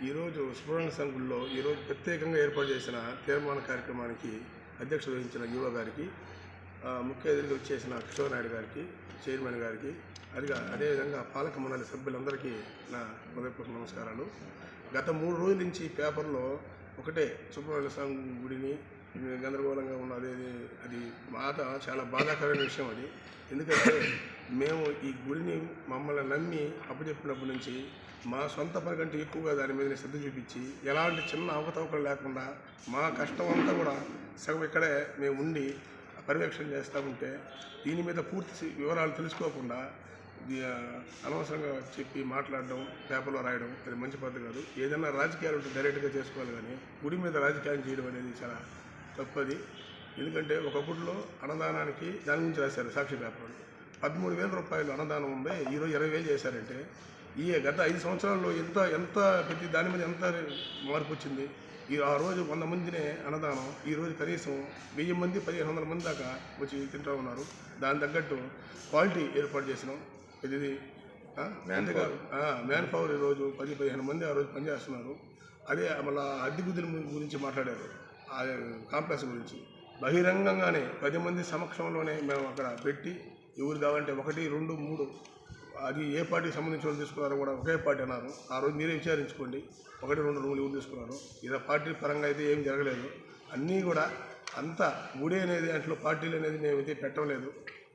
ఈరోజు సుబ్రహ్మణ్య సంఘంలో ఈరోజు ప్రత్యేకంగా ఏర్పాటు చేసిన తీర్మాన కార్యక్రమానికి అధ్యక్షత వహించిన యువ గారికి, ముఖ్య అతిథిగా వచ్చేసిన కిషోర్ నాయుడు గారికి, చైర్మన్ గారికి, అదేవిధంగా పాలక మండలి సభ్యులందరికీ నా హృదయపూర్వక నమస్కారాలు. గత 3 రోజుల నుంచి పేపర్లో ఒకటే సుబ్రహ్మణ్య సంఘం గుడిని గందరగోళంగా ఉన్నది. అది చాలా బాధాకరమైన విషయం అది. ఎందుకంటే మేము ఈ గుడిని మమ్మల్ని నమ్మి అప్పచెప్పినప్పటి నుంచి మా సొంత పని కంటే ఎక్కువగా దాని మీద శ్రద్ధ చూపించి ఎలాంటి చిన్న అవకతవకలు లేకుండా మా కష్టం అంతా కూడా సగం ఇక్కడే మేము ఉండి పర్యవేక్షణ చేస్తూ ఉంటే దీని మీద పూర్తి వివరాలు తెలుసుకోకుండా అనవసరంగా చెప్పి మాట్లాడడం, పేపర్లో రాయడం అది మంచి పద్ధతి కాదు. ఏదైనా రాజకీయాలు ఉంటే డైరెక్ట్గా చేసుకోవాలి, కానీ గుడి మీద రాజకీయం చేయడం అనేది చాలా తప్పది. ఎందుకంటే ఒకప్పుడులో అన్నదానానికి దాని గురించి రాశారు సాక్షి పేపర్లు. 13,000 రూపాయలు అన్నదానం ఉంది, ఈరోజు 20,000 చేశారంటే ఈ గత 5 సంవత్సరాల్లో ఎంత ప్రతి దాని మీద ఎంత మార్పు వచ్చింది. ఆ రోజు 100 మందినే అన్నదానం, ఈరోజు కనీసం 1000 మంది 1,500 మంది దాకా వచ్చి తింటూ ఉన్నారు. దాని తగ్గట్టు క్వాలిటీ ఏర్పాటు చేసినాం. ఇది మ్యాన్ పవర్ ఈరోజు 10-15 మంది ఆ రోజు పనిచేస్తున్నారు. అదే మళ్ళీ అద్దె గుద్దుల గురించి మాట్లాడారు, ఆ కాంప్లెక్స్ గురించి బహిరంగంగానే 10 మంది సమక్షంలోనే మేము అక్కడ పెట్టి ఎవరు కావాలంటే 1, 2, 3 అది ఏ పార్టీకి సంబంధించిన వాళ్ళు తీసుకున్నారో కూడా ఒకే పార్టీ అన్నారు. ఆ రోజు మీరే విచారించుకోండి, 1, 2 రూములు ఎవరు తీసుకున్నారు. ఇలా పార్టీ పరంగా అయితే ఏం జరగలేదు. అన్నీ కూడా అంతా గుడి అనేది అట్లా పార్టీలు అనేది మేమైతే పెట్టలేదు.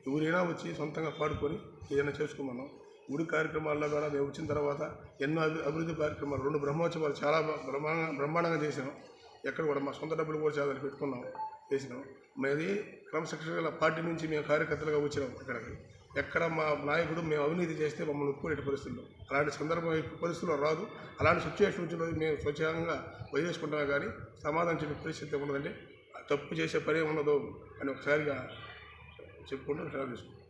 ఎవరైనా వచ్చి సొంతంగా పాడుకొని ఏదైనా చేసుకోమన్నాం. గుడి కార్యక్రమాల్లో కూడా మేము వచ్చిన తర్వాత ఎన్నో అభివృద్ధి కార్యక్రమాలు, 2 బ్రహ్మోత్సవాలు చాలా బ్రహ్మాండంగా చేసాం. ఎక్కడ కూడా మా సొంత డబ్బులు కూడా చాలా పెట్టుకున్నాం, చేసినాం. మాది క్రమశిక్షణ పార్టీ నుంచి మేము కార్యకర్తలుగా వచ్చినాం. ఇక్కడికి ఎక్కడ మా నాయకుడు మేము అవినీతి చేస్తే మమ్మల్ని ఒప్పుకునే పరిస్థితుల్లో, అలాంటి సందర్భం పరిస్థితుల్లో రాదు. అలాంటి సిచ్యువేషన్ వచ్చిన మేము స్వచ్ఛంగా వదిలేసుకుంటామే, కానీ సమాధానం చెప్పే పరిస్థితి ఉండదండి. తప్పు చేసే పని ఉండదు అని ఒకసారిగా చెప్పుకుంటూ సెలవు తీసుకుంటాం.